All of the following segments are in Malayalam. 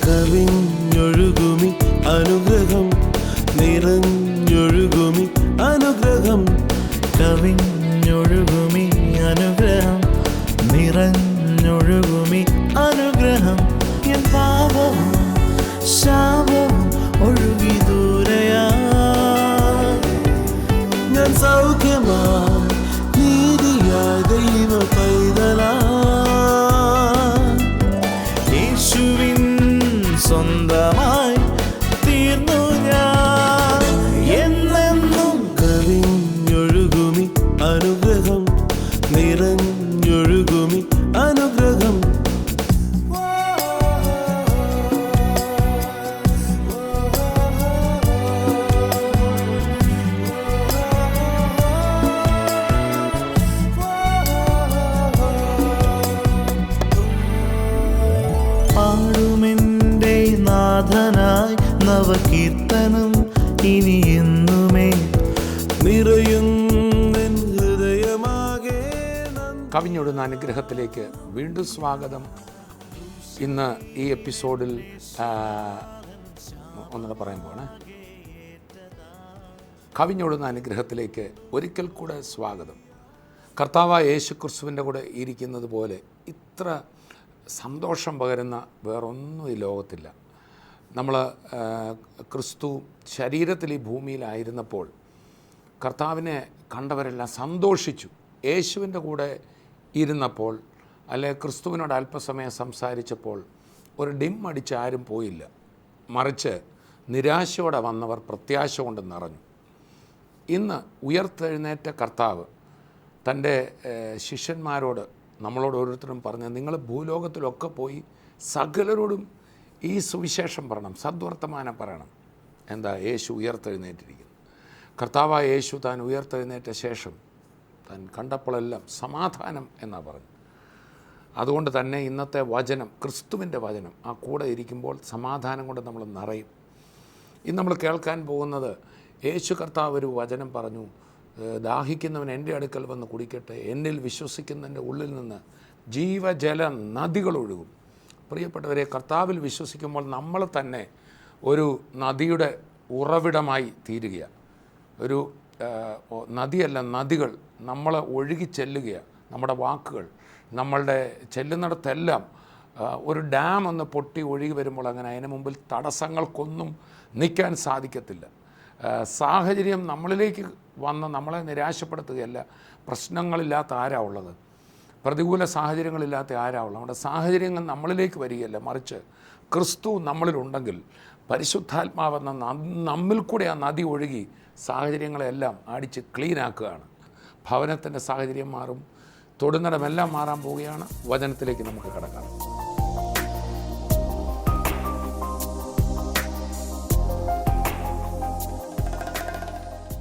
കവിഞ്ഞൊഴുകുമി അനുഗ്രഹം നിറഞ്ഞൊഴുകുമി അനുഗ്രഹം കവിഞ്ഞൊഴുകുമി അനുഗ്രഹം നിറഞ്ഞൊഴുകുമി അനുഗ്രഹം എൻ പാപവും ശാപവും ഒഴുകി ദൂരയാ ഞാൻ സൗഖ്യമാ നീതിയാ ദൈവ പൈതലാ യേശുവിൻ സ്വന്തമായി തീർന്നു ഞാൻ എന്നെന്നും കവിഞ്ഞൊഴുകുമി അനുഗ്രഹം നിറഞ്ഞൊഴുകുമി അനുഗ്രഹം പാടുമെൻ്റെ നാഥനായി നവകീർത്തനം ഇനി എന്നുമേ നിറയുന്നെൻ ഹൃദയമാകെ. കവിഞ്ഞൊഴുന്ന അനുഗ്രഹത്തിലേക്ക് വീണ്ടും സ്വാഗതം. ഇന്ന് ഈ എപ്പിസോഡിൽ ഒന്നുകൂടെ പറയാൻ പോകണേ. കവിഞ്ഞൊഴുന്ന അനുഗ്രഹത്തിലേക്ക് ഒരിക്കൽ കൂടെ സ്വാഗതം. കർത്താവായ യേശു ക്രിസ്തുവിൻ്റെ കൂടെ ഇരിക്കുന്നത് പോലെ ഇത്ര സന്തോഷം പകരുന്ന വേറൊന്നും ഈ ലോകത്തില്ല. നമ്മൾ ക്രിസ്തു ശരീരത്തിൽ ഈ ഭൂമിയിലായിരുന്നപ്പോൾ കർത്താവിനെ കണ്ടവരെല്ലാം സന്തോഷിച്ചു. യേശുവിൻ്റെ കൂടെ ഇരുന്നപ്പോൾ അല്ലെ ക്രിസ്തുവിനോട് അല്പസമയം സംസാരിച്ചപ്പോൾ ഒരു ഡിം അടിച്ച് ആരും പോയില്ല. മറിച്ച് നിരാശയോടെ വന്നവർ പ്രത്യാശ കൊണ്ട് നിറഞ്ഞു. ഇന്ന് ഉയർത്തെഴുന്നേറ്റ കർത്താവ് തൻ്റെ ശിഷ്യന്മാരോട് നമ്മളോട് ഓരോരുത്തരും പറഞ്ഞ് നിങ്ങൾ ഭൂലോകത്തിലൊക്കെ പോയി സകലരോടും ഈ സുവിശേഷം പറയണം, സദ്വർത്തമാനം പറയണം. എന്താ? യേശു ഉയർത്തെഴുന്നേറ്റിരിക്കുന്നു. കർത്താവായ യേശു താൻ ഉയർത്തെഴുന്നേറ്റ ശേഷം താൻ കണ്ടപ്പോഴെല്ലാം സമാധാനം എന്നാണ് പറഞ്ഞു. അതുകൊണ്ട് തന്നെ ഇന്നത്തെ വചനം, ക്രിസ്തുവിൻ്റെ വചനം, ആ കൂടെ ഇരിക്കുമ്പോൾ സമാധാനം കൊണ്ട് നമ്മൾ നിറയും. ഇന്ന് നമ്മൾ കേൾക്കാൻ പോകുന്നത് യേശു കർത്താവ് ഒരു വചനം പറഞ്ഞു, ദാഹിക്കുന്നവൻ എൻ്റെ അടുക്കൽ വന്ന് കുടിക്കട്ടെ, എന്നിൽ വിശ്വസിക്കുന്നതിൻ്റെ ഉള്ളിൽ നിന്ന് ജീവജല നദികൾ ഒഴുകും. പ്രിയപ്പെട്ടവരെ, കർത്താവിൽ വിശ്വസിക്കുമ്പോൾ നമ്മൾ തന്നെ ഒരു നദിയുടെ ഉറവിടമായി തീരുകയാണ്. ഒരു നദിയല്ല, നദികൾ നമ്മളെ ഒഴുകി ചെല്ലുകയാണ്. നമ്മുടെ വാക്കുകൾ നമ്മളുടെ ചെല്ലുന്നിടത്തെല്ലാം ഒരു ഡാം ഒന്ന് പൊട്ടി ഒഴുകി വരുമ്പോൾ അങ്ങനെ അതിന് മുമ്പിൽ തടസ്സങ്ങൾക്കൊന്നും നിൽക്കാൻ സാധിക്കത്തില്ല. സാഹചര്യം നമ്മളിലേക്ക് വന്ന് നമ്മളെ നിരാശപ്പെടുത്തുകയല്ല. പ്രശ്നങ്ങളില്ലാത്ത ആരാ ഉള്ളത്? പ്രതികൂല സാഹചര്യങ്ങളില്ലാത്ത ആരാ ഉള്ളത്? നമ്മുടെ സാഹചര്യങ്ങൾ നമ്മളിലേക്ക് വരികയല്ല, മറിച്ച് ക്രിസ്തു നമ്മളിലുണ്ടെങ്കിൽ പരിശുദ്ധാത്മാവെന്ന നമ്മിൽ കൂടെ ആ നദി ഒഴുകി സാഹചര്യങ്ങളെല്ലാം അടിച്ച് ക്ലീനാക്കുകയാണ്. ഭവനത്തിൻ്റെ സാഹചര്യം മാറും, തൊടുന്നിടമെല്ലാം മാറാൻ പോവുകയാണ്. വചനത്തിലേക്ക് നമുക്ക് കടക്കാം.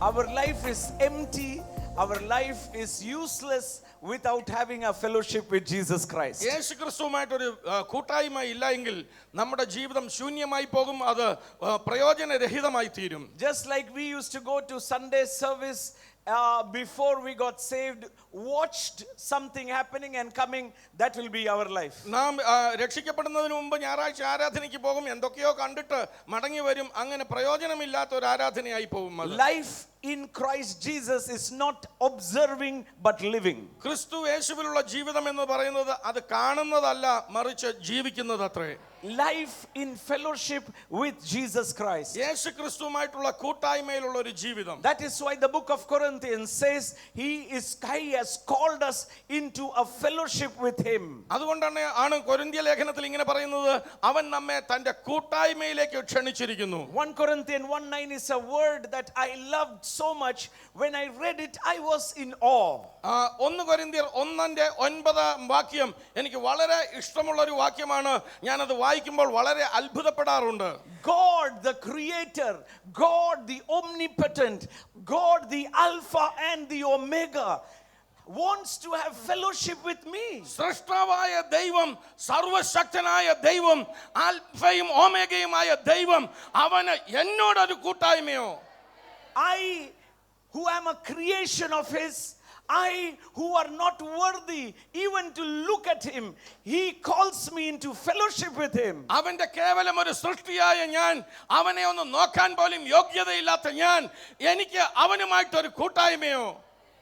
Our life is empty, our life is useless without having a fellowship with Jesus Christ. യേശു ക്രിസ്തുവുമായിട്ടൊരു കൂട്ടായ്മ ഇല്ല എങ്കിൽ നമ്മുടെ ജീവിതം ശൂന്യമായി പോകും, അത് പ്രയോജനരഹിതമായി തീരും. Just like we used to go to Sunday service before we got saved, watched something happening and coming, that will be our life. നാം രക്ഷിക്കപ്പെടുന്നതിന് മുമ്പ് ഞായറാഴ്ച ആരാധനയ്ക്ക് പോകും, എന്തൊക്കെയോ കണ്ടിട്ട് മടങ്ങി വരും. അങ്ങനെ പ്രയോജനമില്ലാത്ത ഒരു ആരാധനയായി പോകും. Life in Christ Jesus is not observing but living. ക്രിസ്തു യേശുവിലുള്ള ജീവിതം എന്ന് പറയുന്നത് അത് കാണുന്നതല്ല, മറിച്ച് ജീവിക്കുന്നത് അത്രേ. Life in fellowship with Jesus Christ. യേശു ക്രിസ്തുവുമായിട്ടുള്ള കൂട്ടായ്മയിലുള്ള ഒരു ജീവിതം. That is why the book of Corinthians says he has called us into a fellowship with him. അതുകൊണ്ടാണ് കൊരിന്ത്യ ലേഖനത്തിൽ ഇങ്ങനെ പറയുന്നത്, അവൻ നമ്മെ തന്റെ കൂട്ടായ്മയിലേക്ക് ക്ഷണിച്ചിരിക്കുന്നു. 1 Corinthians 1:9 is a word that I loved so much. When I read it, I was in awe. 1 കൊരിന്ത്യർ 1:9 വാക്യം എനിക്ക് വളരെ ഇഷ്ടമുള്ള ഒരു വാക്യമാണ്. ഞാനത് വായിക്കുമ്പോൾ വളരെ അത്ഭുതപ്പെടാറുണ്ട്. God the creator, God the omnipotent, God the Alpha and the Omega wants to have fellowship with me. സൃഷ്ടാവായ ദൈവം, സർവശക്തനായ ദൈവം, ആൽഫയും ഓമേഗയുമായ ദൈവം, അവന് എന്നോടൊരു കൂട്ടായ്മയോ? I, who am a creation of his, I, who are not worthy even to look at him, he calls me into fellowship with him. അവന്റെ കേവലം ഒരു സൃഷ്ടിയായ ഞാൻ, അവനെ ഒന്ന് നോക്കാൻ പോലും യോഗ്യതയില്ലാത്ത ഞാൻ, എനിക്ക് അവനുമായിട്ടൊരു കൂട്ടായ്മയോ?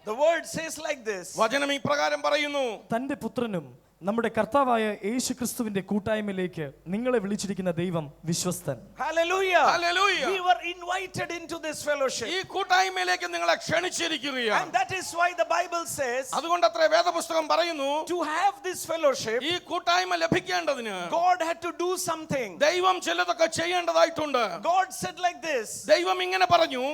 The word says like this. വചനം ഇപ്രകാരം പറയുന്നു, തന്റെ പുത്രനും നമ്മുടെ കർത്താവായ യേശു ക്രിസ്തുവിന്റെ കൂട്ടായ്മയിലേക്ക് നിങ്ങളെ വിളിച്ചിരിക്കുന്ന ദൈവം വിശ്വസ്തൻ. Hallelujah. Hallelujah. We were invited into this fellowship. ഈ കൂട്ടായ്മയിലേക്ക് നിങ്ങളെ ക്ഷണിച്ചിരിക്കുകയാണ്. And that is why the Bible says, അതുകൊണ്ട് അത്ര വേദപുസ്തകം പറയുന്നു, to have this fellowship, ഈ കൂട്ടായ്മ ലഭിക്കേണ്ടതിന് God had to do something. ദൈവം ചിലതൊക്കെ ചെയ്യേണ്ടതായിട്ടുണ്ട്. God said like this, ദൈവം ഇങ്ങനെ പറഞ്ഞു,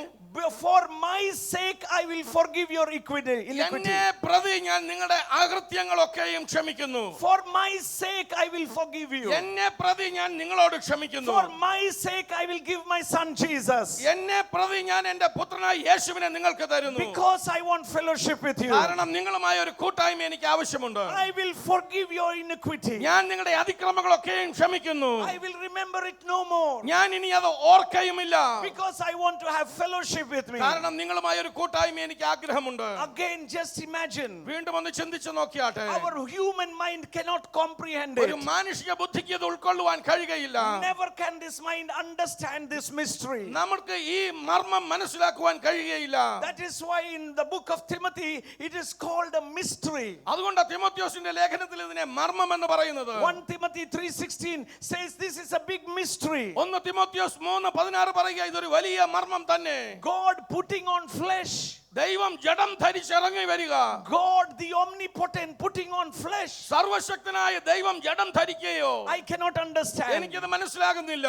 for my sake I will forgive your iniquity. എന്നെ പ്രതി ഞാൻ നിങ്ങളുടെ അകൃത്യങ്ങളൊക്കെയും ക്ഷമിക്കുന്നു. For my sake I will forgive you. എന്നെ പ്രതി ഞാൻ നിങ്ങളോട് ക്ഷമിക്കുന്നു. For my sake I will give my son Jesus. എന്നെ പ്രതി ഞാൻ എൻ്റെ പുത്രനായ യേശുവിനെ നിങ്ങൾക്ക് തരുന്നു. Because I want fellowship with you. കാരണം നിങ്ങളുമായ ഒരു കൂട്ടായ്മ എനിക്ക് ആവശ്യമുണ്ട്. I will forgive your iniquity. ഞാൻ നിങ്ങളുടെ അതിക്രമങ്ങളൊക്കെയും ക്ഷമിക്കുന്നു. I will remember it no more. ഞാൻ ഇനി അത് ഓർക്കയുമില്ല. Because I want to have fellowship with me. കാരണം നിങ്ങളുമായ ഒരു കൂട്ടായ്മ എനിക്ക് ആഗ്രഹമുണ്ട്. Again, just imagine. വീണ്ടും ഒന്ന് ചിന്തിച്ചു നോക്കിയാട്ടെ. Our human mind cannot comprehend it. ഒരു മാനുഷിക ബുദ്ധിക്ക് ഇത് ഉൾക്കൊള്ളുവാൻ കഴിയുകയില്ല. Never can this mind understand this mystery. നമുക്ക് ഈ മർമ്മം മനസ്സിലാക്കുവാൻ കഴിയുകയില്ല. That is why in the book of Timothy it is called a mystery. അതുകൊണ്ട് തിമോഥെയോസിന്റെ ലേഖനത്തിൽ ഇതിനെ മർമ്മം എന്ന് പറയുന്നത്. 1 Timothy 3:16 says this is a big mystery. 1 തിമോഥെയോസ് 3:16 പറയുക ഇതൊരു വലിയ മർമ്മം തന്നെ. God putting on flesh. ദൈവം ജഡം ധരിച്ചിറങ്ങി വരിക. God the omnipotent putting on flesh. സർവശക്തനായ ദൈവം ജഡം ധരിക്കുകയോ? I cannot understand. എനിക്കത് മനസ്സിലാകുന്നില്ല.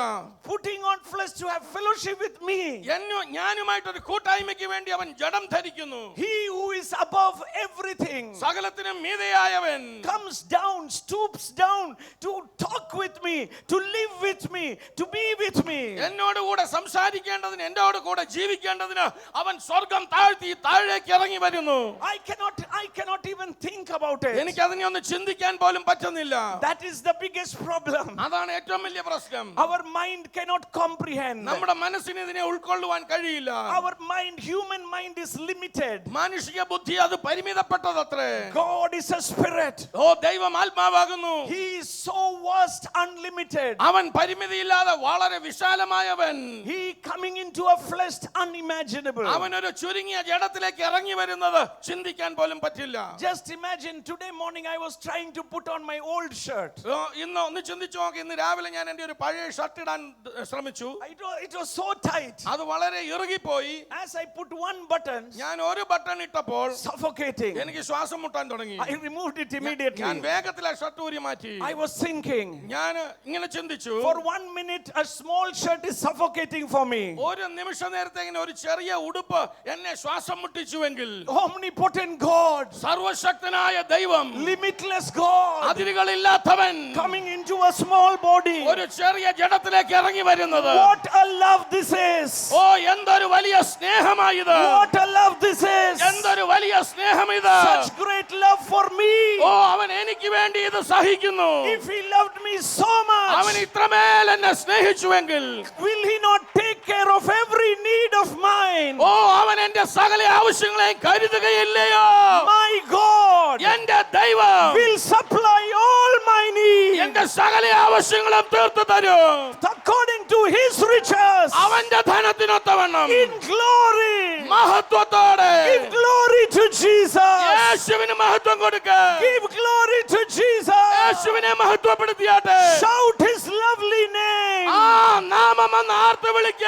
Putting on flesh to have fellowship with me. ഞാനുമായിട്ടൊരു കൂട്ടായ്മയ്ക്ക് വേണ്ടി അവൻ ജഡം ധരിക്കുന്നു. He who is above everything സകലത്തിനും മീതെയായവൻ comes down, stoops down to talk with me, to live with me, to be with me. എന്നോട് കൂടെ സംസാരിക്കേണ്ടതിന്, എന്നോട് കൂടെ ജീവിക്കേണ്ടതിന് അവൻ സ്വർഗം താഴ്ത്തി താഴേക്ക് ഇറങ്ങി വരുന്നു. I cannot even think about it. എനിക്ക് അതിനെ ഒന്ന് ചിന്തിക്കാൻ പോലും പറ്റുന്നില്ല. That is the biggest problem. അതാണ് ഏറ്റവും വലിയ പ്രശ്നം. Our mind cannot comprehend. നമ്മുടെ മനസ്സിന് ഇതിനെ ഉൾക്കൊള്ളുവാൻ കഴിയില്ല. Our mind, human mind is limited. മാനുഷിക ബുദ്ധി അത് പരിമിതപ്പെട്ടതത്രേ. God is a spirit. ഓ ദൈവം ആത്മാവാകുന്നു. He is so vast, unlimited. അവൻ പരിമിതിയില്ലാതെ വളരെ വിശാലമായവൻ. He coming into a flesh unimaginable. അവൻ ഒരു ചുരുങ്ങിയ ജഡത്തിലേക്ക് ഇറങ്ങി വരുന്നത് ചിന്തിക്കാൻ പോലും പറ്റില്ല. Just imagine, today morning I was trying to put on my old shirt. ഇന്ന് ഒന്ന് ചിന്തിച്ചു നോക്കി. ഇന്ന് രാവിലെ ഞാൻ എൻ്റെ ഒരു പഴയ ഷർട്ട് ഇടാൻ ശ്രമിച്ചു. It was so tight. അത് വളരെ ഇറുകിപ്പോയി. As I put one button, ഞാൻ ഒരു ബട്ടൺ ഇട്ടപ്പോൾ suffocating. എനിക്ക് ശ്വാസം മുട്ടാൻ തുടങ്ങി. I removed it immediately. ഞാൻ വേഗത്തിൽ ആ ഷർട്ട് ഊരി മാറ്റി. I was thinking, ഞാൻ ഇങ്ങനെ ചിന്തിച്ചു, for 1 minute a small shirt is suffocating for me. ഒരു നിമിഷ നേരത്തേക്കിന് ഒരു ചെറിയ ഉടുപ്പ് എന്നെ ശ്വാസം മുട്ടിച്ചുവെങ്കിൽ, Omnipotent God, സർവശക്തനായ ദൈവം, limitless God, അതിരുകളില്ലാത്തവൻ coming into a small body. ഒരു ചെറിയ ജഡത്തിലേക്ക് ഇറങ്ങി വരുന്നത്, What a love this is. ഓ എന്തൊരു വലിയ സ്നേഹമായത്. What a love this is. എന്തൊരു വലിയ സ്നേഹം ഇത്. Such great love for me. ഓ അവൻ എനിക്ക് വേണ്ടി ഇത് സഹിക്കുന്നു. If he loved me so അവൻ much, ഇത്രമേൽ എന്നെ സ്നേഹിച്ചുവെങ്കിൽ, will he not take care of every need of mine? ഓ അവൻ എന്റെ സകല ആവശ്യങ്ങളെയും കരുതുകയില്ലയോ? My God എന്റെ ദൈവം will supply all my needs എന്റെ സകല ആവശ്യങ്ങളും തീർത്തു തരും. according to his riches അവന്റെ ധനത്തിനൊത്തവണ്ണം in glory. മഹത്വത്തോടെ. Give glory to Jesus. യേശുവിന് മഹത്വം കൊടുക്ക. Give glory to Jesus. യേശുവിനെ മഹത്വപ്പെടുത്തിയാട്ടെ. Shout his lovely name. ആ നാമം ഒന്ന് ആർത്ത് വിളിക്ക.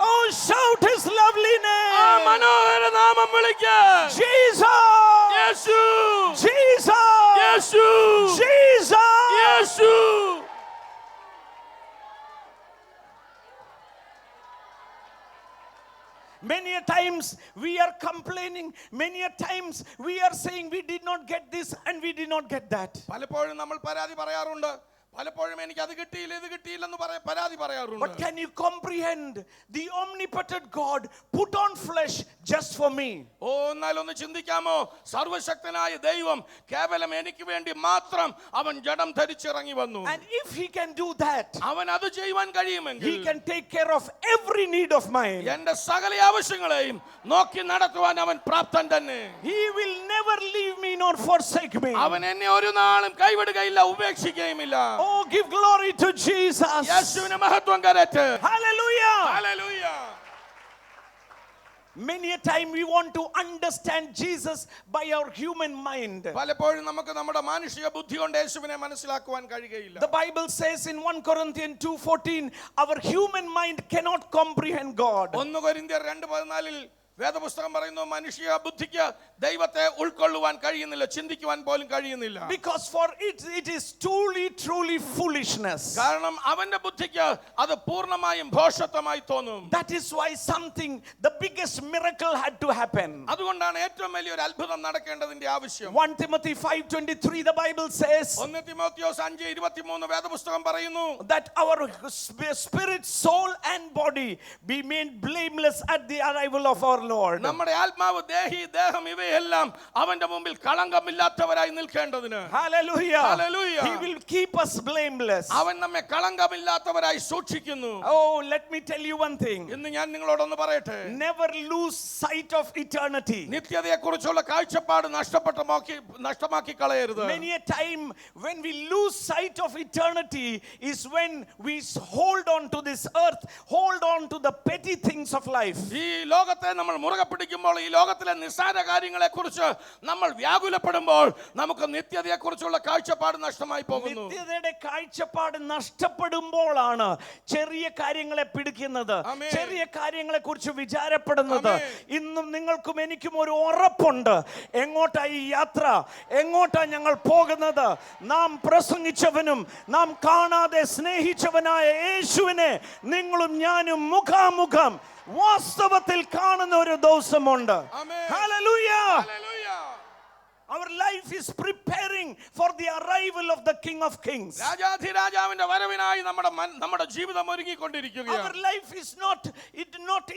Oh, shout his lovely ആ name. മനോഹര നാമം വിളിക്ക. Jesus. Yeshu, Jesus. Yeshu, Jesus. Yeshu. Many a times we are complaining. Many a times we are saying we did not get this and we did not get that. പലപ്പോഴും നമ്മൾ പരാതി പറയാറുണ്ട്. പലപ്പോഴും എനിക്ക് അത് കിട്ടിയില്ല ഇത് കിട്ടിയില്ലെന്ന് പരാതി But പറയാറുണ്ട്. can you comprehend the omnipotent God put on flesh just for me? ഓ, എന്നാലൊന്ന് ചിന്തിക്കാമോ? സർവശക്തനായ ദൈവം കേവലം എനിക്ക് വേണ്ടി മാത്രം അവൻ ജഡം ധരിച്ചിറങ്ങി വന്നു. And if he can do that, അവൻ അത് ചെയ്യുവാൻ കഴിയുമെങ്കിൽ he can take care of every need of mine. എന്റെ സകല ആവശ്യങ്ങളെയും നോക്കി നടത്തുവാൻ അവൻ പ്രാപ്തൻ തന്നെ. He will never leave me nor forsake me. അവൻ എന്നെ ഒരു നാളും കൈവിടുകയില്ല, ഉപേക്ഷിക്കുകയുമില്ല. Oh, give glory to Jesus. യേശുവിന് മഹത്വം കരട്ടെ. Hallelujah. Hallelujah. Many a time we want to understand Jesus by our human mind. പലപ്പോഴും നമുക്ക് നമ്മുടെ മാനുഷിക ബുദ്ധി കൊണ്ട് യേശുവിനെ മനസ്സിലാക്കുവാൻ കഴിയുകയില്ല. The Bible says in 1 Corinthians 2:14, our human mind cannot comprehend God. 1 കൊരിന്ത്യർ 2:14 വേദപുസ്തകം പറയുന്നു, മനുഷ്യ ബുദ്ധിക്ക് ദൈവത്തെ ഉൾക്കൊള്ളുവാൻ കഴിയുന്നില്ല, ചിന്തിക്കുവാൻ പോലും കഴിയുന്നില്ല. Because for it is truly foolishness. കാരണം അവന്റെ ബുദ്ധിക്ക് അത് പൂർണ്ണമായും ഭോഷത്വമായി തോന്നും. That is why the biggest miracle had to happen. അതുകൊണ്ടാണ് ഏറ്റവും വലിയൊരു അത്ഭുതം നടക്കേണ്ടതിന്റെ ആവശ്യം. 1 Timothy 5:23 the Bible says 1 Timotheos 5:23 വേദപുസ്തകം പറയുന്നു, that our spirit, soul and body be made blameless at the arrival of our Lord. നമ്മുടെ ആത്മാവ്, ദേഹി, ദേഹം ഇവയെല്ലാം അവന്റെ മുമ്പിൽ കളങ്കമില്ലാത്തവരായി നിൽക്കേണ്ടതിന്. Hallelujah. Hallelujah. He will keep us blameless. അവൻ നമ്മെ കളങ്കമില്ലാത്തവരായി സൂക്ഷിക്കുന്നു. Oh, let me tell you one thing. ഇന്ന് ഞാൻ നിങ്ങളോടൊന്ന് പറയട്ടെ, Never lose sight of eternity. നിത്യതയെക്കുറിച്ചുള്ള കാഴ്ചപ്പാട് നഷ്ടമാക്കി കളയരുത്. Many a time when we lose sight of eternity is when we hold on to this earth, hold on to the petty things of life. ഈ ലോകത്തെ നമ്മൾ മുറുകെ പിടിക്കുമ്പോൾ, ഈ ലോകത്തിലെ നിസ്സാര കാര്യങ്ങളെ കുറിച്ച് നമ്മൾ വ്യാകുലപ്പെടുമ്പോൾ നമുക്ക് നിത്യതയെക്കുറിച്ചുള്ള കാഴ്ചപ്പാട് നഷ്ടമായി പോകുന്നു. നിത്യതയുടെ കാഴ്ചപ്പാട് നഷ്ടപ്പെടുമ്പോഴാണ് ചെറിയ കാര്യങ്ങളെ പിടിക്കുന്നത്, ആമേൻ. ചെറിയ കാര്യങ്ങളെ കുറിച്ച് വിചാരപ്പെടുന്നത്. ആമേൻ. ഇന്നും നിങ്ങൾക്കും എനിക്കും ഒരു ഉറപ്പുണ്ട്, എങ്ങോട്ടാ ഈ യാത്ര, എങ്ങോട്ടാ ഞങ്ങൾ പോകുന്നത്. നാം പ്രസംഗിച്ചവനും നാം കാണാതെ സ്നേഹിച്ചവനായ യേശുവിനെ നിങ്ങളും ഞാനും മുഖാമുഖം വാസ്തവത്തിൽ കാണുന്ന ഒരു ദിവസമുണ്ട്. ആമേൻ. Hallelujah. Hallelujah. Our life is preparing for the arrival of the King of Kings. രാജാധിരാജാവിന്റെ വരവിനായി നമ്മുടെ ജീവിതം Our ഒരുങ്ങിക്കൊണ്ടിരിക്കുകയാണ്. life is not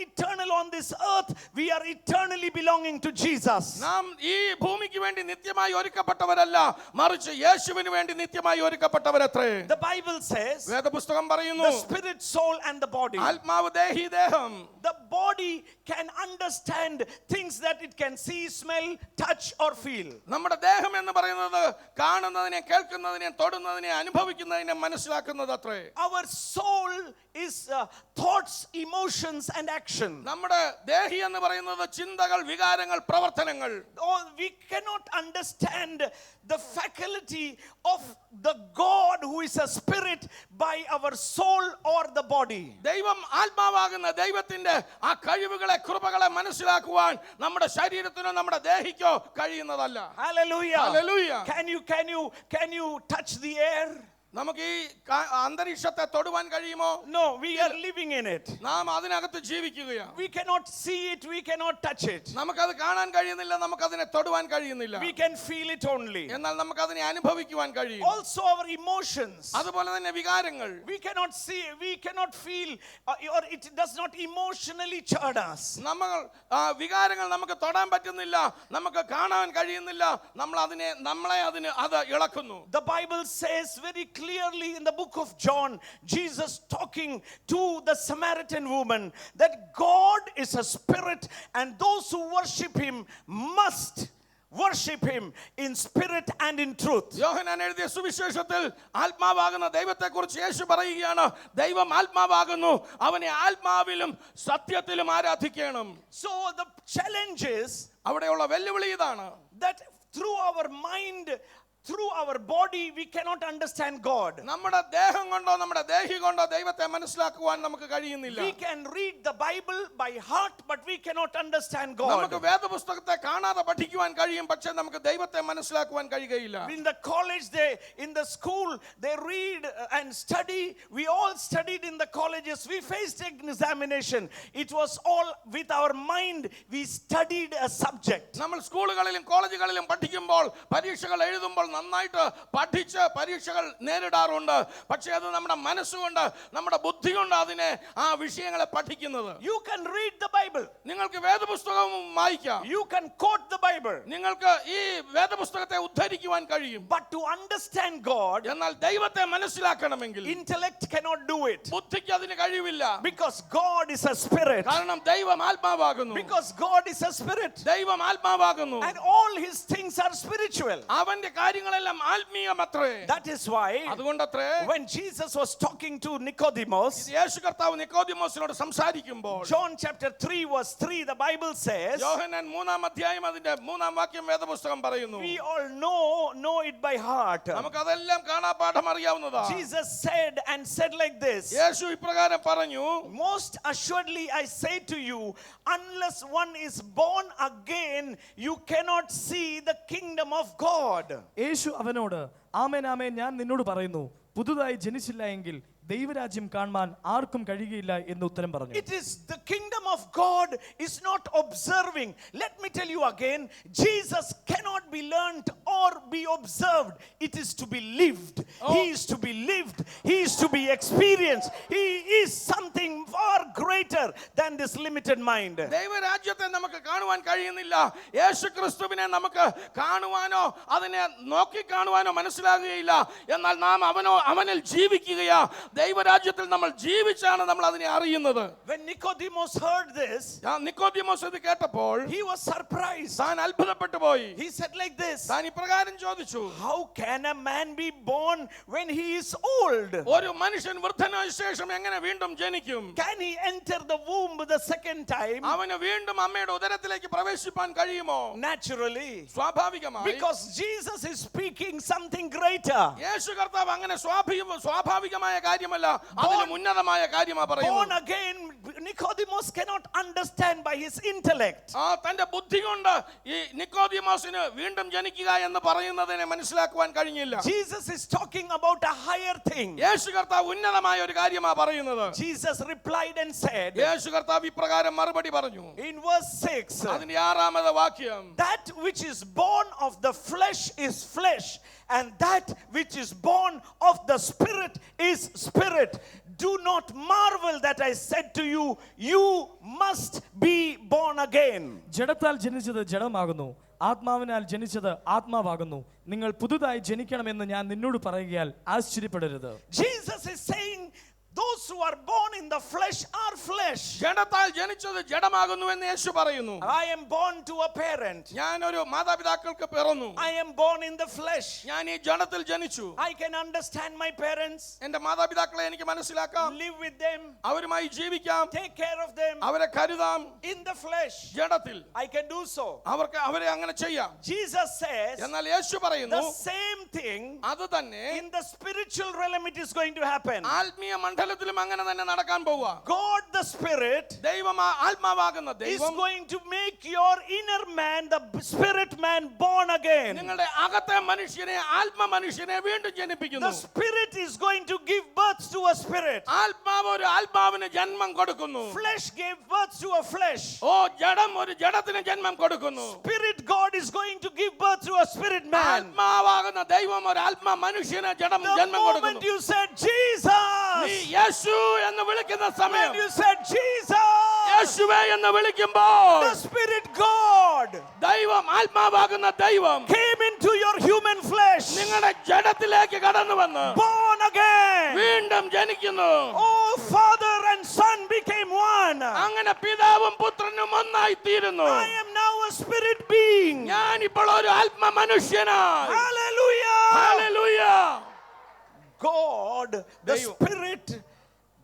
eternal on this earth. We are eternally belonging to Jesus. നാം ഈ ഭൂമിക്ക് വേണ്ടി നിത്യമായി ഒരുക്കപ്പെട്ടവരല്ല, മറിച്ച് യേശുവിന് വേണ്ടി നിത്യമായി ഒരുക്കപ്പെട്ടവരത്രേ. The Bible says വേദപുസ്തകം പറയുന്നു, the spirit, soul and the body. ആത്മാവ്, ദേഹി, ദേഹം. The body can understand things that it can see, smell, touch or feel. നമ്മുടെ ദേഹം എന്ന് പറയുന്നത് കാണുന്നതിനെ, കേൾക്കുന്നതിനെ, തൊടുന്നതിനെ, അനുഭവിക്കുന്നതിനെ മനസ്സിലാക്കുന്നത് അത്രേ. Our soul is thoughts, emotions and action. നമ്മുടെ ദേഹി എന്ന് പറയുന്നത് ചിന്തകൾ, വികാരങ്ങൾ, പ്രവർത്തനങ്ങൾ. Oh, we cannot understand the faculty of the God who is a spirit by our soul or the body. ദൈവം ആത്മാവാകുന്ന ദൈവത്തിന്റെ ആ കഴിവുകളെ, കൃപകളെ മനസ്സിലാക്കുവാൻ നമ്മുടെ ശരീരത്തിനോ നമ്മുടെ ദേഹിക്കോ കഴിയുന്നതല്ല. Hallelujah. Hallelujah. Can you touch the air? നമുക്ക് ഈ അന്തരീക്ഷത്തെ തൊടുവാൻ കഴിയുമോ? No, we are living in it. നാം അതിനകത്ത് ജീവിക്കുകയാണ്. We cannot see it, we cannot touch it. നമുക്കത് കാണാൻ കഴിയുന്നില്ല, നമുക്കതിനെ തൊടുവാൻ കഴിയുന്നില്ല. We can feel it only. എന്നാൽ നമുക്കതിനെ അനുഭവിക്കുവാൻ കഴിയും. Also our emotions. അതുപോലെ തന്നെ വികാരങ്ങൾ. We cannot see, we cannot feel, or it does not emotionally churn us. നമ്മൾ വികാരങ്ങൾ നമുക്ക് തൊടാൻ പറ്റുന്നില്ല, നമുക്ക് കാണാൻ കഴിയുന്നില്ല, നമ്മളെ അത് ഇളക്കുന്നു. The Bible says very clearly in the book of John, Jesus talking to the Samaritan woman, that God is a spirit and those who worship him must worship him in spirit and in truth. യോഹന്നാൻ എഴുതിയ സുവിശേഷത്തിൽ ആത്മാവാകുന്ന ദൈവത്തെക്കുറിച്ച് യേശു പറയുകയാണ്, ദൈവം ആത്മാവാകുന്നു, അവനെ ആത്മാവിലും സത്യത്തിലും ആരാധിക്കണം. So the challenge is അവിടെയുള്ള വെല്ലുവിളി ഇതാണ്, that through our mind, through our body we cannot understand God. നമ്മുടെ ദേഹം കൊണ്ടോ നമ്മുടെ ദേഹി കൊണ്ടോ ദൈവത്തെ മനസ്സിലാക്കുവാൻ നമുക്ക് കഴിയുന്നില്ല. We can read the Bible by heart but we cannot understand നമുക്ക് God. വേദപുസ്തകത്തെ കാണാതെ പഠിക്കുവാൻ കഴിയും, പക്ഷേ നമുക്ക് ദൈവത്തെ മനസ്സിലാക്കുവാൻ കഴിയുകയില്ല. In the college, in the school, they read and study. We all studied in the colleges. We faced examination. It was all with our mind. We studied a subject. നമ്മൾ സ്കൂളുകളിലും കോളേജുകളിലും പഠിക്കുമ്പോൾ, പരീക്ഷകൾ എഴുതുമ്പോൾ നന്നായിട്ട് പഠിച്ച് പരീക്ഷകൾ നേരിടാറുണ്ട്. പക്ഷെ അത് നമ്മുടെ മനസ്സുകൊണ്ട് നമ്മുടെ ബുദ്ധി കൊണ്ട് അതിനെ ആ വിഷയങ്ങളെ പഠിക്കുന്നത്. You can read the Bible. നിങ്ങൾക്ക് വേദപുസ്തകം വായിക്കാം. You can quote the Bible. നിങ്ങൾക്ക് ഈ വേദപുസ്തകത്തെ ഉദ്ധരിക്കുവാൻ കഴിയും. But to understand God, എന്നാൽ ദൈവത്തെ മനസ്സിലാക്കണമെങ്കിൽ intellect cannot do it. ബുദ്ധിക്ക് അതിന് കഴിവില്ല. Because God is a spirit. കാരണം ദൈവം ആത്മാവാകുന്നു. Because God is a spirit. ദൈവം ആത്മാവാകുന്നു. And all his things are spiritual. അവന്റെ കാര്യങ്ങളെല്ലാം ആത്മീയമത്രേ. That is why അതുകൊണ്ടത്രേ when Jesus was talking to Nicodemus, യേശു കർത്താവ് നിക്കോദിമോസിനോട് സംസാരിക്കുമ്പോൾ John chapter 3 verse 3, the Bible says, യോഹന്നാൻ 3-ാം അധ്യായം അതിന്റെ 3-ാം വാക്യം വേദപുസ്തകം പറയുന്നു. we all know it by heart. നമുക്കതെല്ലാം കാണാപാഠം അറിയാവുന്നതാണ്. Jesus said like this, യേശു ഇപ്രകാരം പറഞ്ഞു, most assuredly I say to you, unless one is born again, you cannot see the kingdom of God. യേശു അവനോട് ആമേൻ ആമേൻ ഞാൻ നിന്നോട് പറയുന്നു പുതുതായി ജനിച്ചില്ല എങ്കിൽ ദൈവരാജ്യം കാണുവാൻ ആർക്കും കഴിയുകയില്ല എന്ന് ഉത്തരം പറഞ്ഞു. It is the kingdom of God is not observing. Let me tell you again, Jesus cannot be learnt or be observed. It is to be lived. He is to be lived. He is to be experienced. He is something far greater than this limited mind. ദൈവരാജ്യത്തെ നമുക്ക് കാണുവാൻ കഴിയുന്നില്ല. യേശു ക്രിസ്തുവിനെ നമുക്ക് കാണുവാനോ അതിനെ നോക്കി കാണുവാനോ മനസ്സിലാകുകയില്ല. എന്നാൽ നാം അവനിൽ ജീവിക്കുകയാ. ദൈവരാജ്യത്തിൽ നമ്മൾ ജീവിച്ചാണ് നമ്മൾ അതിനെ അറിയുന്നത്. When Nicodemus heard this, Nicodemos ഇത് കേട്ടപ്പോൾ he was surprised. താൻ അത്ഭുതപ്പെട്ടു പോയി. He said like this, താൻ ഇപ്രകാരം ചോദിച്ചു, how can a man be born when he is old? ഒരു മനുഷ്യൻ വൃദ്ധനായ ശേഷം എങ്ങനെ വീണ്ടും ജനിക്കും? Can he enter the womb the second time? അവന് വീണ്ടും അമ്മയുടെ ഉദരത്തിലേക്ക് പ്രവേശിപ്പാൻ കഴിയുമോ? Naturally. സ്വാഭാവികമായി. Because Jesus is speaking something greater. യേശു കർത്താവ് അങ്ങനെ സ്വാഭാവികമായ കാര്യമല്ല, അതിലും ഉന്നതമായ കാര്യമാണ് Born പറയുന്നത്. again, Nicodemus cannot understand by his intellect. തന്റെ ബുദ്ധി കൊണ്ട് ഈ നിക്കോദിമോസിന് വീണ്ടും ജനിക്കുക എന്ന് പറയുന്നതിനെ മനസ്സിലാക്കുവാൻ കഴിഞ്ഞില്ല. Jesus is talking about a higher thing. യേശു കർത്താവ് ഉന്നതമായ ഒരു കാര്യമാണ് പറയുന്നത്. Jesus replied and said, യേശു കർത്താവ് ഇപ്രകാരം മറുപടി പറഞ്ഞു. in verse 6, അതിന്റെ 6-ാമത്തെ വാക്യം, that which is born of the flesh is flesh, and that which is born of the spirit is spirit. Do not marvel that I said to you, you must be born again. ജഡത്താൽ ജനിച്ചത് ജഡമാകുന്നു ആത്മാവിനാൽ ജനിച്ചത് ആത്മാവാകുന്നു നിങ്ങൾ പുതുതായി ജനിക്കണമെന്ന് ഞാൻ നിന്നോട് പറയുകയാൽ ആശ്ചര്യപ്പെടരുത്. Jesus is saying those who are born in the flesh are flesh. ജഡത്താൽ ജനിച്ചത് ജഡമാകുന്നു എന്ന് യേശു പറയുന്നു. I am born to a parent. ഞാൻ ഒരു മാതാപിതാക്കൾക്ക് പിറന്നു. I am born in the flesh. ഞാൻ ഈ ജഡത്തിൽ ജനിച്ചു. I can understand my parents, എന്റെ മാതാപിതാക്കളെ എനിക്ക് മനസ്സിലാക്കാം, live with them, അവരുമായി ജീവിക്കാം, take care of them അവരെ കരുതാം. in the flesh. ജഡത്തിൽ I can do so. അവരെ അങ്ങനെ ചെയ്യാം. Jesus says എന്നാൽ യേശു പറയുന്നു, the same thing അത് തന്നെ in the spiritual realm it is going to happen. ആത്മീയ മണ്ഡലത്തിലും അങ്ങനെ തന്നെ നടക്കാൻ പോവുക. God the Spirit ദൈവം ആത്മാവാകുന്ന is ദൈവം going to make your inner man, the spirit man, born again. നിങ്ങളുടെ അകത്തെ മനുഷ്യനെ ആത്മ മനുഷ്യനെ വീണ്ടും ജനിപ്പിക്കുന്നു. The spirit is going to give birth to a spirit. ആത്മാവ് ഒരു ആത്മാവിന് ജന്മം കൊടുക്കുന്നു. Flesh gave birth to a flesh. ജഡം ഒരു ജഡത്തിന് ജന്മം കൊടുക്കുന്നു. Spirit God is going to give birth to a spirit man. ആത്മാവാകുന്ന ദൈവം ഒരു ആത്മ മനുഷ്യന് The ജന്മം moment കൊടുക്കുന്നു. you said Jesus, നീ യേശു എന്ന് വിളിക്കുന്ന സമയം, when you said Jesus, യേശുവേ എന്ന് വിളിക്കുമ്പോൾ the spirit God ദൈവം ആത്മാവാകുന്ന ദൈവം came into your human flesh, നിങ്ങളുടെ ജഡത്തിലേക്ക് കടന്നു വന്ന് born again. വീണ്ടും ജനിക്കുന്നു. Oh, Father and Son became one. അങ്ങനെ പിതാവും പുത്രനും ഒന്നായി തീരുന്നു. I am now a spirit being. ഞാൻ ഇപ്പോൾ ഒരു ആത്മ മനുഷ്യനായി. Hallelujah. Hallelujah. God, the Spirit,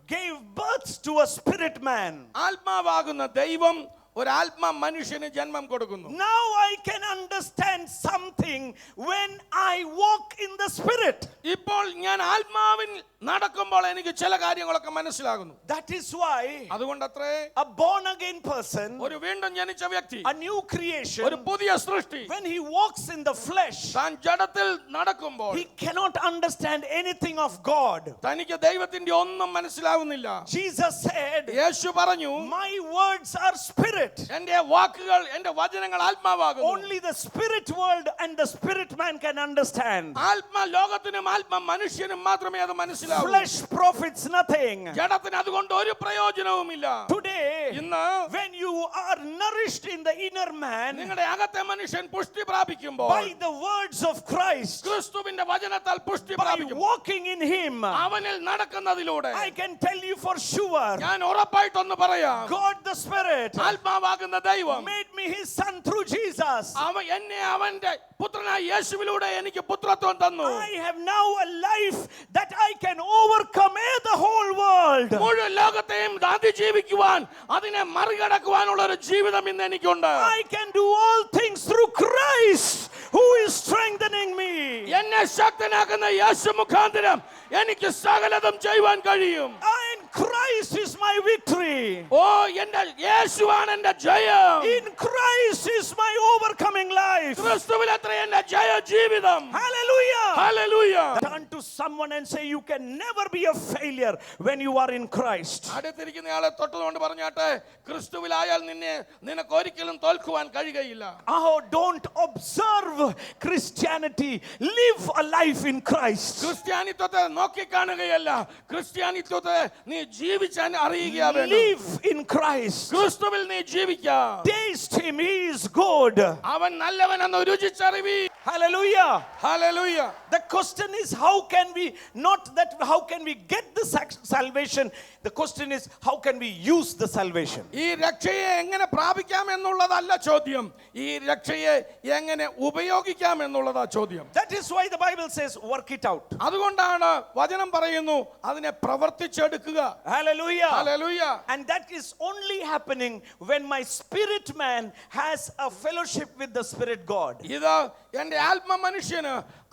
gave birth to a spirit man. ആത്മാവാകുന്ന ദൈവം ഒരു ആത്മ മനുഷ്യന് ജന്മം കൊടുക്കുന്നു. Now I can understand something when I walk in the Spirit. ഇപ്പോൾ ഞാൻ ആത്മാവിൽ നടക്കുമ്പോൾ എനിക്ക് ചില കാര്യങ്ങളൊക്കെ മനസ്സിലാകുന്നു. That is why അതുകൊണ്ടത്രേ a born again person, ഒരു വീണ്ടും ജനിച്ച വ്യക്തി, a new creation, ഒരു പുതിയ സൃഷ്ടി, when he walks in the flesh, താൻ ജഡത്തിൽ നടക്കുമ്പോൾ he cannot understand anything of God. തനിക്ക് ദൈവത്തിന്റെ ഒന്നും മനസ്സിലാവുന്നില്ല. Jesus said, യേശു പറഞ്ഞു, my words are spirit spirit. എന്റെ വാക്കുകൾ, എന്റെ വചനങ്ങൾ ആത്മാവാകുന്നു. Only the spirit world and the spirit man can understand. ആത്മ ലോകത്തിനും ആത്മ മനുഷ്യനും മാത്രമേ അത് മനസ്സിലാവൂ. Flesh profits nothing. ജഡത്തിന് അതുകൊണ്ട് ഒരു പ്രയോജനവുമില്ല. Today, ഇന്ന് when you are nourished in the inner man നിങ്ങളുടെ അകത്തെ മനുഷ്യൻ പുഷ്ടി പ്രാപിക്കുമ്പോൾ, by the words of Christ, ക്രിസ്തുവിന്റെ വചനത്താൽ പുഷ്ടി by പ്രാപിക്കുമ്പോൾ, walking in him, അവനിൽ നടക്കുന്നതിലൂടെ I can tell you for sure, ഞാൻ ഉറപ്പായിട്ടൊന്ന് പറയാം, God the Spirit ആത്മാവാകുന്ന ദൈവം made me his son through Jesus. എന്നെ അവന്റെ പുത്രനായ യേശുവിലൂടെ എനിക്ക് പുത്രത്വം തന്നു. I have now a life that I can overcome the whole world. മുഴുവൻ ലോകത്തെയും അതിജീവിക്കുവാൻ, അതിനെ മറികടക്കുവാനുള്ള ഒരു ജീവിതം ഇന്ന് എനിക്കുണ്ട്. I can do all things through Christ who is strengthening me. എന്നെ ശക്തനാക്കുന്ന യേശു മുഖാന്തരം എനിക്ക് സകലതും ചെയ്യുവാൻ കഴിയും. And Christ is my victory. ഓ, എന്റെ യേശുവാണ് എന്റെ ജയം. In Christ is my overcoming life. ക്രിസ്തുവിലത്രേ എന്റെ ജയ ജീവിതം. Hallelujah. Hallelujah. Turn to someone and say, you can never be a failure when you are in Christ. അടുത്തിരിക്കുന്നയാളെ തൊട്ടുകൊണ്ട് പറഞ്ഞാട്ടെ, ക്രിസ്തുവിലായാൽ നിനക്ക് ഒരിക്കലും തോൽക്കുവാൻ കഴിയുകയില്ല. Oh, don't observe Christianity, live a life in Christ. ക്രിസ്ത്യാനിത്വത്തെ നോക്കിക്കാണുകയല്ല, ക്രിസ്ത്യാനിത്വത്തെ നീ ജീവിച്ചാൻ അറിയുക. Live in Christ. ക്രിസ്തുവിൽ നീ ജീവിക്കാം. Taste him, he is good. അവൻ നല്ലവനെന്ന് രുചിച്ചറിവി. Hallelujah. Hallelujah. The question is, how can we get the salvation? The question is, how can we use the salvation? ഈ രക്ഷയെ എങ്ങനെ പ്രാപിക്കാം എന്നുള്ളതല്ല ചോദ്യം, ഈ രക്ഷയെ എങ്ങനെ ഉപയോഗിക്കാം എന്നുള്ളതാ ചോദ്യം. That is why the Bible says, work it out. അതുകൊണ്ടാണ് വചനം പറയുന്നു, അതിനെ പ്രവർത്തിച്ചെടുക്കുക. Hallelujah. Hallelujah. And that is only happening when my spirit man has a fellowship with the spirit God. ഇത് എന്റെ ആത്മ മനുഷ്യന്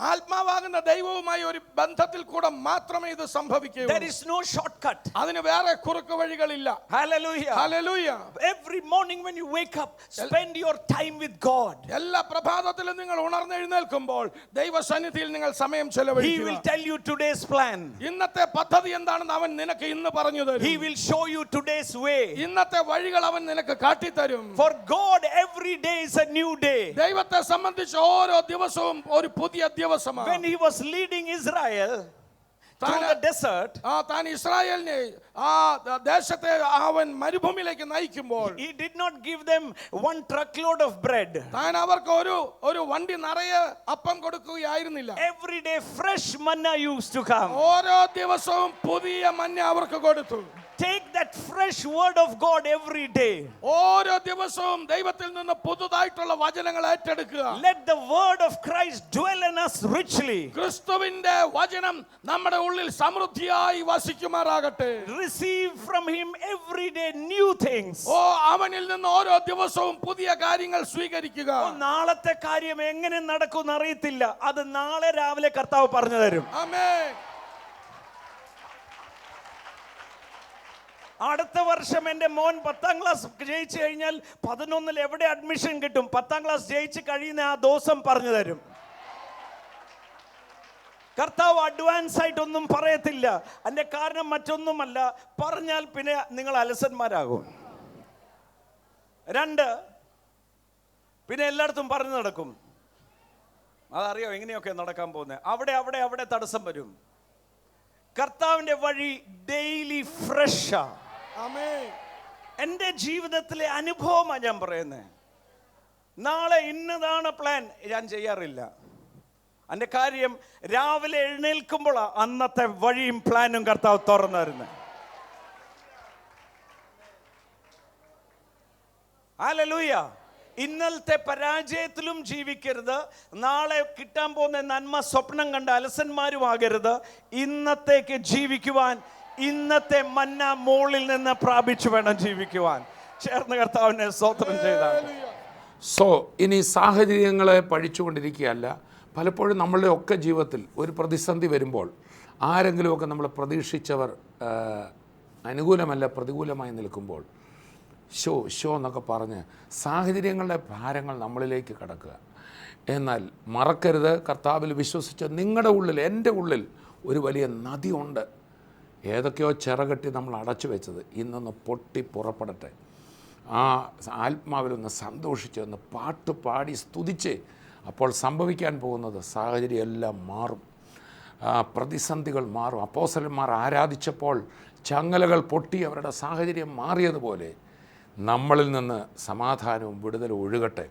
ആത്മാവാകുന്ന ദൈവവുമായി ഒരു ബന്ധത്തിൽ കൂടെ മാത്രമേ ഇത് സംഭവിക്കൂ. There is no shortcut. അതിന് വേറെ കുറുക്ക് വഴികളില്ല. Hallelujah. Hallelujah. Every morning when you wake up, spend your time with God. എല്ലാ പ്രഭാതത്തിലും നിങ്ങൾ ഉണർന്നെഴുന്നേൽക്കുമ്പോൾ ദൈവസന്നിധിയിൽ നിങ്ങൾ സമയം He ചെലവഴിക്കുക. will tell you today's plan. ഇന്നത്തെ പദ്ധതി എന്താണെന്ന് അവൻ നിനക്ക് ഇന്ന് പറഞ്ഞു തരും. He will show you today's way. ഇന്നത്തെ വഴികൾ അവൻ നിനക്ക് കാട്ടിത്തരും. For God, every day is a new day. ദൈവത്തെ സംബന്ധിച്ച് ഓരോ ദിവസവും ഒരു പുതിയ ദിവസമാണ്. When he was leading Israel through the desert, താൻ ഇസ്രായേലിനെ ആ ദേശത്തെ അവൻ മരുഭൂമിയിലേക്ക് നയിക്കുമ്പോൾ he did not give them one truckload of bread. താൻ അവർക്ക് ഒരു വണ്ടി നിറയെ അപ്പം കൊടുക്കുകയായിരുന്നില്ല. Every day fresh manna used to come. ഓരോ ദിവസവും പുതിയ മന്ന അവർക്ക് കൊടുത്തു. Take that fresh word of God every day. ഓരോ ദിവസവും ദൈവത്തിൽ നിന്ന് പുതുതായിട്ടുള്ള വചനങ്ങൾ ഏറ്റെടുക്കുക. Let the word of Christ dwell in us richly. ക്രിസ്തുവിന്റെ വചനം നമ്മുടെ ഉള്ളിൽ സമൃദ്ധിയായി വസിക്കുമാറാകട്ടെ. Receive from him every day new things. അവനിൽ നിന്ന് ഓരോ ദിവസവും പുതിയ കാര്യങ്ങൾ സ്വീകരിക്കുക. നാളത്തെ കാര്യം എങ്ങനെ നടക്കുമെന്ന് അറിയത്തില്ല, അത് നാളെ രാവിലെ കർത്താവ് പറഞ്ഞു തരും. ആമേൻ. അടുത്ത വർഷം എൻ്റെ മോൻ 10ാം ക്ലാസ് ജയിച്ചു കഴിഞ്ഞാൽ 11ൽ എവിടെ അഡ്മിഷൻ കിട്ടും, 10ാം ക്ലാസ് ജയിച്ച് കഴിയുന്ന ആ ദിവസം പറഞ്ഞു തരും. കർത്താവ് അഡ്വാൻസ് ആയിട്ടൊന്നും പറയത്തില്ല. അതിൻ്റെ കാരണം മറ്റൊന്നുമല്ല, പറഞ്ഞാൽ പിന്നെ നിങ്ങൾ അലസന്മാരാകും. 2, പിന്നെ എല്ലായിടത്തും പറഞ്ഞു നടക്കും. അതറിയോ എങ്ങനെയൊക്കെ നടക്കാൻ പോകുന്നത്. അവിടെ തടസ്സം വരും. കർത്താവിൻ്റെ വഴി ഡെയിലി ഫ്രഷാ. എൻ്റെ ജീവിതത്തിലെ അനുഭവമാണ് ഞാൻ പറയുന്നത്. നാളെ ഇന്നതാണ് പ്ലാൻ ഞാൻ ചെയ്യാറില്ല. അതിൻ്റെ കാര്യം രാവിലെ എഴുന്നേൽക്കുമ്പോൾ അന്നത്തെ വഴിയും പ്ലാനും കർത്താവ് തുറന്നു തരുന്നത്. ഹല്ലേലൂയ. ഇന്നലത്തെ പരാജയത്തിലും ജീവിക്കരുത്. നാളെ കിട്ടാൻ പോകുന്ന നന്മ സ്വപ്നം കണ്ട അലസന്മാരും ആകരുത്. ഇന്നത്തേക്ക് ജീവിക്കുവാൻ, ഇന്നത്തെ മന്ന മോളിൽ നിന്ന് പ്രാപിച്ചു വേണം ജീവിക്കുവാൻ. ചേർന്ന് കർത്താവിനെ സ്തോത്രം ചെയ്താൽ. ഇനി സാഹചര്യങ്ങളെ പഴിച്ചുകൊണ്ടിരിക്കുകയല്ല. പലപ്പോഴും നമ്മളുടെ ഒക്കെ ജീവിതത്തിൽ ഒരു പ്രതിസന്ധി വരുമ്പോൾ ആരെങ്കിലുമൊക്കെ നമ്മൾ പ്രതീക്ഷിച്ചവർ അനുകൂലമല്ല പ്രതികൂലമായി നിൽക്കുമ്പോൾ ഷോ എന്നൊക്കെ പറഞ്ഞ് സാഹചര്യങ്ങളുടെ ഭാരങ്ങൾ നമ്മളിലേക്ക് കടക്കുക. എന്നാൽ മറക്കരുത്, കർത്താവിൽ വിശ്വസിച്ച് നിങ്ങളുടെ ഉള്ളിൽ, എൻ്റെ ഉള്ളിൽ ഒരു വലിയ നദിയുണ്ട്. ഏതൊക്കെയോ ചിറകെട്ടി നമ്മൾ അടച്ചു വെച്ചത് ഇന്നൊന്ന് പൊട്ടി പുറപ്പെടട്ടെ. ആ ആത്മാവിലൊന്ന് സന്തോഷിച്ച് ഒന്ന് പാട്ട് പാടി സ്തുതിച്ച് അപ്പോൾ സംഭവിക്കാൻ പോകുന്നത് സാഹചര്യമെല്ലാം മാറും, പ്രതിസന്ധികൾ മാറും. അപ്പോസ്തലന്മാർ ആരാധിച്ചപ്പോൾ ചങ്ങലകൾ പൊട്ടി അവരുടെ സാഹചര്യം മാറിയതുപോലെ നമ്മളിൽ നിന്ന് സമാധാനവും വിടുതലും ഒഴുകട്ടെ.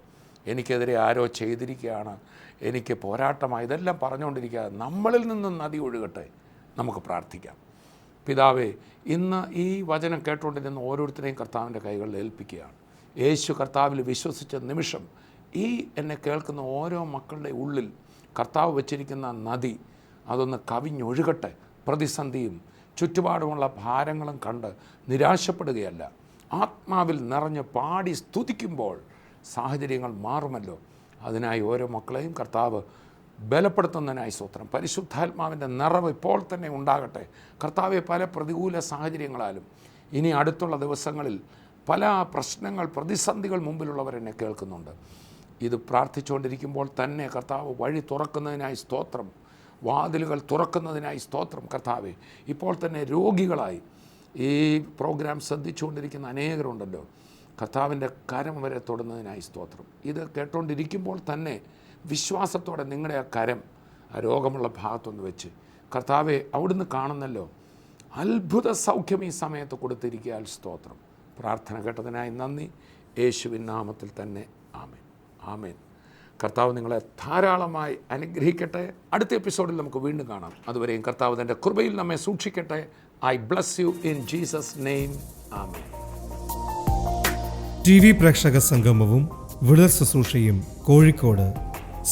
എനിക്കെതിരെ ആരോ ചെയ്തിരിക്കുകയാണ്, എനിക്ക് പോരാട്ടമായി, ഇതെല്ലാം പറഞ്ഞുകൊണ്ടിരിക്കാതെ നമ്മളിൽ നിന്നും നദി ഒഴുകട്ടെ. നമുക്ക് പ്രാർത്ഥിക്കാം. പിതാവേ, ഇന്ന് ഈ വചനം കേട്ടുകൊണ്ടിരുന്ന ഓരോരുത്തരെയും കർത്താവിൻ്റെ കൈകളിൽ ഏൽപ്പിക്കുകയാണ്. യേശു കർത്താവിൽ വിശ്വസിച്ച നിമിഷം ഈ എന്നെ കേൾക്കുന്ന ഓരോ മക്കളുടെ ഉള്ളിൽ കർത്താവ് വച്ചിരിക്കുന്ന നദി അതൊന്ന് കവിഞ്ഞൊഴുകട്ടെ. പ്രതിസന്ധിയും ചുറ്റുപാടുമുള്ള ഭാരങ്ങളും കണ്ട് നിരാശപ്പെടുകയല്ല, ആത്മാവിൽ നിറഞ്ഞ് പാടി സ്തുതിക്കുമ്പോൾ സാഹചര്യങ്ങൾ മാറുമല്ലോ. അതിനായി ഓരോ മക്കളെയും കർത്താവ് ബലപ്പെടുത്തുന്നതിനായി സ്തോത്രം. പരിശുദ്ധാത്മാവിൻ്റെ നിറവ് ഇപ്പോൾ തന്നെ ഉണ്ടാകട്ടെ. കർത്താവെ, പല പ്രതികൂല സാഹചര്യങ്ങളാലും ഇനി അടുത്തുള്ള ദിവസങ്ങളിൽ പല പ്രശ്നങ്ങൾ, പ്രതിസന്ധികൾ മുമ്പിലുള്ളവരെന്നെ കേൾക്കുന്നുണ്ട്. ഇത് പ്രാർത്ഥിച്ചുകൊണ്ടിരിക്കുമ്പോൾ തന്നെ കർത്താവ് വഴി തുറക്കുന്നതിനായി സ്തോത്രം, വാതിലുകൾ തുറക്കുന്നതിനായി സ്തോത്രം. കർത്താവെ, ഇപ്പോൾ തന്നെ രോഗികളായി ഈ പ്രോഗ്രാം ശ്രദ്ധിച്ചുകൊണ്ടിരിക്കുന്ന അനേകരുണ്ടല്ലോ, കർത്താവിൻ്റെ കരം വരെ തൊടുന്നതിനായി സ്തോത്രം. ഇത് കേട്ടുകൊണ്ടിരിക്കുമ്പോൾ തന്നെ വിശ്വാസത്തോടെ നിങ്ങളുടെ ആ കരം ആ രോഗമുള്ള ഭാഗത്തൊന്ന് വെച്ച്, കർത്താവെ, അവിടുന്ന് കാണുന്നല്ലോ, അത്ഭുത സൗഖ്യം ഈ സമയത്ത് കൊടുത്തിരിക്കാൻ സ്തോത്രം. പ്രാർത്ഥന കേട്ടതിനായി നന്ദി. യേശുവിൻ നാമത്തിൽ തന്നെ ആമേൻ, ആമേൻ. കർത്താവ് നിങ്ങളെ ധാരാളമായി അനുഗ്രഹിക്കട്ടെ. അടുത്ത എപ്പിസോഡിൽ നമുക്ക് വീണ്ടും കാണാം. അതുവരെയും കർത്താവ് തൻ്റെ കൃപയിൽ നമ്മെ സൂക്ഷിക്കട്ടെ. I bless you in Jesus name, ആമേൻ. TV പ്രേക്ഷക സംഗമവും വിടുതൽ ശുശ്രൂഷയും കോഴിക്കോട്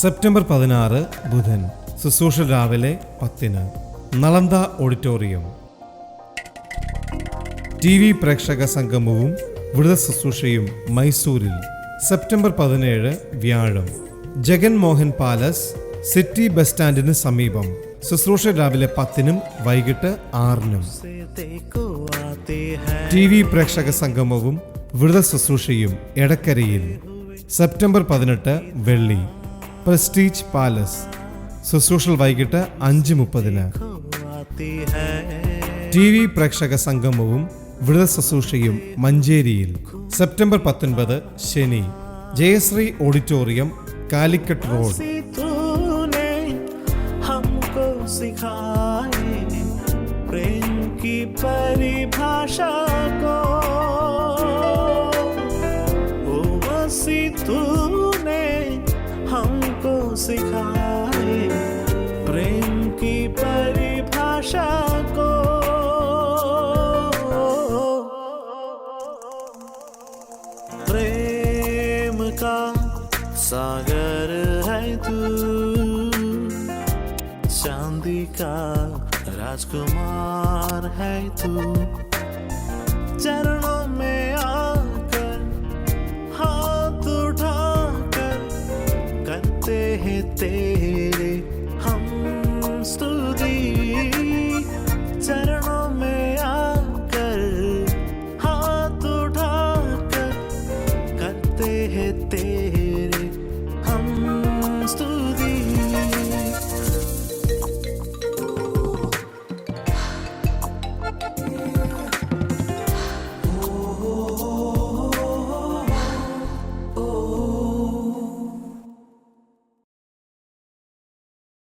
സെപ്റ്റംബർ 16 ബുധൻ. ശുശ്രൂഷ രാവിലെ 10-ന് നളന്ദ ഓഡിറ്റോറിയം. TV പ്രേക്ഷക സംഗമവും വിടുതൽ ശുശ്രൂഷയും മൈസൂരിൽ സെപ്റ്റംബർ 17 വ്യാഴം. Jagan Mohan Palace, city bus സ്റ്റാൻഡിന് സമീപം. ശുശ്രൂഷ രാവിലെ 10-നും വൈകിട്ട് 6-നും. TV പ്രേക്ഷക സംഗമവും വിടുതൽ ശുശ്രൂഷയും എടക്കരയിൽ സെപ്റ്റംബർ 18 വെള്ളി. Prestige palace. ശുശ്രൂഷ വൈകിട്ട് 5:30-ന്. TV പ്രേക്ഷക സംഗമവും വിടുതൽ ശുശ്രൂഷയും മഞ്ചേരിയിൽ സെപ്റ്റംബർ 19 ശനി. Jayashree auditorium, Calicut road. प्रेम की परिभाषा को ओ मसीह तूने हमको सिखाए, प्रेम की परिभाषा को। प्रेम का सागर है तू, चांदी का राजकुमार है तू, चरण